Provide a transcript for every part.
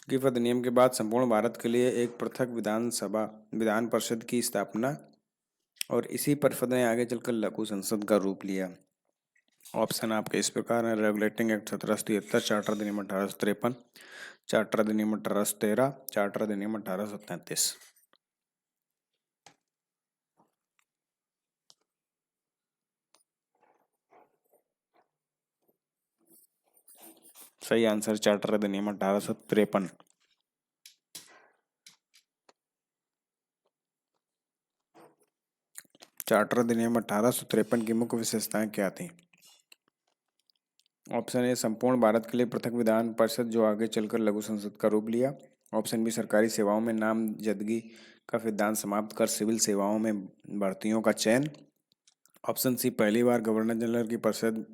के अधिनियम के बाद संपूर्ण भारत के लिए एक पृथक विधान परिषद की स्थापना और इसी परिषद ने आगे चलकर लघु संसद का रूप लिया। ऑप्शन आपके इस प्रकार हैं: रेगुलेटिंग एक्ट 1773, चार्टर अधिनियम 1853, चार्टर अधिनियम 1813, चार्टर अधिनियम 1833। सही आंसर चार्टर अधिनियम 1853। चार्टर अधिनियम 1853 की मुख्य विशेषताएं क्या थी? ऑप्शन ए संपूर्ण भारत के लिए पृथक विधान परिषद जो आगे चलकर लघु संसद का रूप लिया। ऑप्शन बी सरकारी सेवाओं में नामजदगी का सिद्धांत समाप्त कर सिविल सेवाओं में भर्तियों का चयन। ऑप्शन सी पहली बार गवर्नर जनरल की परिषद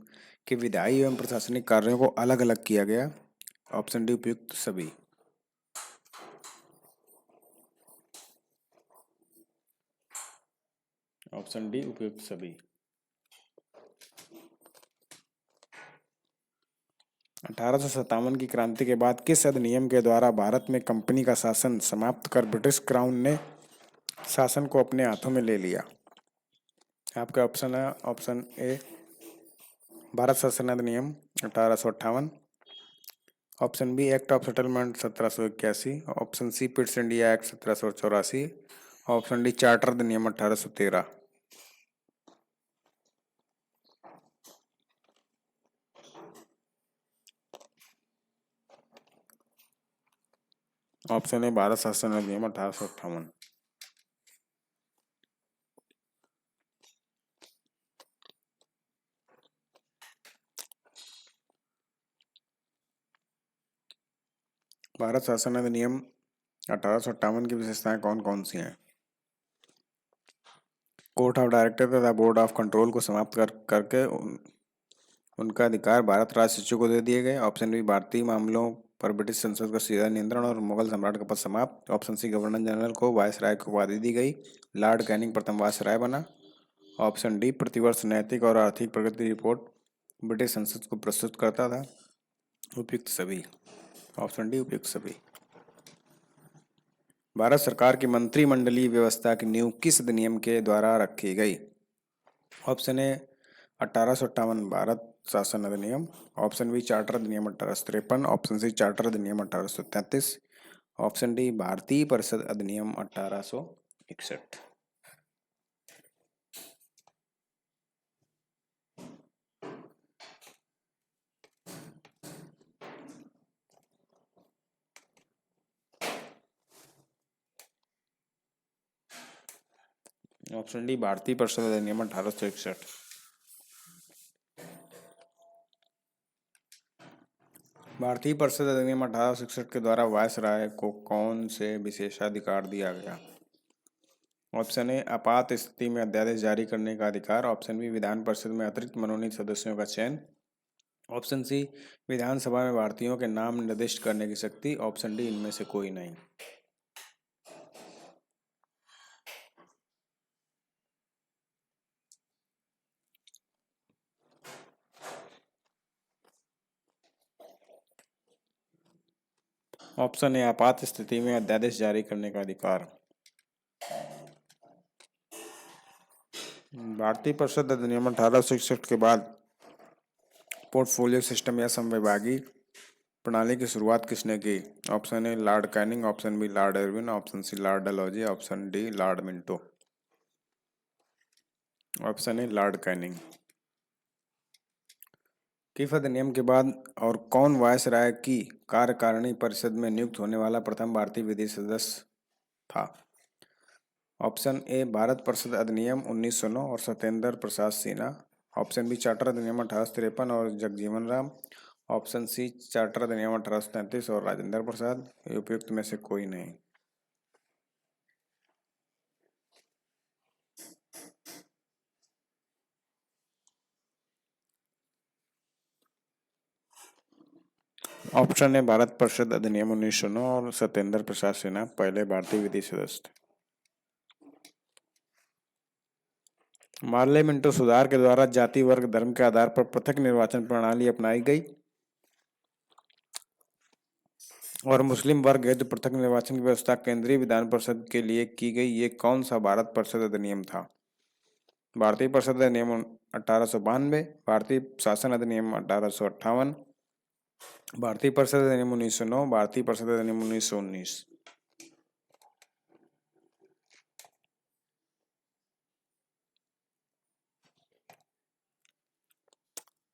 के विधायी एवं प्रशासनिक कार्यों को अलग अलग किया गया। ऑप्शन डी उपयुक्त सभी। ऑप्शन डी उपयुक्त सभी। 1857 की क्रांति के बाद किस अधिनियम के द्वारा भारत में कंपनी का शासन समाप्त कर ब्रिटिश क्राउन ने शासन को अपने हाथों में ले लिया? आपका ऑप्शन है ऑप्शन ए भारत शासन अधिनियम 1858, option B act of settlement 1781, option C Pitt's India act 1784, option D charter अधिनियम 1813। ऑप्शन ए भारत शासन अधिनियम 1858। भारत शासन अधिनियम 1858 की विशेषताएं कौन कौन सी हैं? कोर्ट ऑफ डायरेक्टर तथा बोर्ड ऑफ कंट्रोल को समाप्त करके उनका अधिकार भारत राष्ट्र को दे दिए गए। ऑप्शन बी भारतीय मामलों पर ब्रिटिश संसद का सीधा नियंत्रण और मुगल सम्राट का पद समाप्त। ऑप्शन सी गवर्नर जनरल को वायसराय को उपाधि दी गई, लॉर्ड कैनिंग प्रथम वायसराय बना। ऑप्शन डी प्रतिवर्ष नैतिक और आर्थिक प्रगति रिपोर्ट ब्रिटिश संसद को प्रस्तुत करता था। उपयुक्त सभी। ऑप्शन डी उपयुक्त सभी। भारत सरकार की मंत्रिमंडलीय व्यवस्था की नींव किस अधिनियम के द्वारा रखी गई? ऑप्शन ए 1858 भारत शासन अधिनियम, ऑप्शन बी चार्टर अधिनियम 1853, ऑप्शन सी चार्टर अधिनियम 1833, ऑप्शन डी भारतीय परिषद अधिनियम 1861। ऑप्शन डी भारतीय परिषद अधिनियम 1861। भारतीय परिषद अधिनियम 1861 के द्वारा वायसराय को कौन से विशेषाधिकार दिया गया? ऑप्शन ए आपात स्थिति में अध्यादेश जारी करने का अधिकार, ऑप्शन बी विधान परिषद में अतिरिक्त मनोनीत सदस्यों का चयन, ऑप्शन सी विधानसभा में भारतीयों के नाम निर्दिष्ट करने की शक्ति, ऑप्शन डी इनमें से कोई नहीं। ऑप्शन ए आपात स्थिति में अध्यादेश जारी करने का अधिकार। भारतीय परिषद अधिनियम 1861 के बाद पोर्टफोलियो सिस्टम या संविभागीय प्रणाली की शुरुआत किसने की? Option A Lord Canning, option B Lord Irwin, option C Lord Dalhousie, option D Lord Minto. Option A Lord Canning. किस अधिनियम के बाद और कौन वायसराय की कार्यकारिणी परिषद में नियुक्त होने वाला प्रथम भारतीय विधि सदस्य था? ऑप्शन ए भारत परिषद अधिनियम 1909 और Satyendra Prasad Sinha, option B charter अधिनियम 1853 और Jagjivan Ram, option C charter अधिनियम 1833 और राजेंद्र प्रसाद। उपयुक्त में से कोई नहीं। ऑप्शन है भारत परिषद अधिनियम 1909 और सत्येंद्र प्रसाद सिन्हा पहले भारतीय विधि सदस्य थे। मार्ले मिंटो सुधार के द्वारा जाति वर्ग धर्म के आधार पर पृथक निर्वाचन प्रणाली अपनाई गई। और मुस्लिम वर्ग हेतु पृथक निर्वाचन की व्यवस्था केंद्रीय विधान परिषद के लिए की गई, ये कौन सा भारत परिषद अधिनियम था? भारतीय परिषद अधिनियम 1892, भारतीय शासन अधिनियम 1858, भारतीय परिषद अधिनियम 1909, भारतीय परिषद अधिनियम 1919।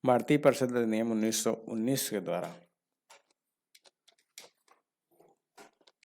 भारतीय परिषद अधिनियम 1919 के द्वारा।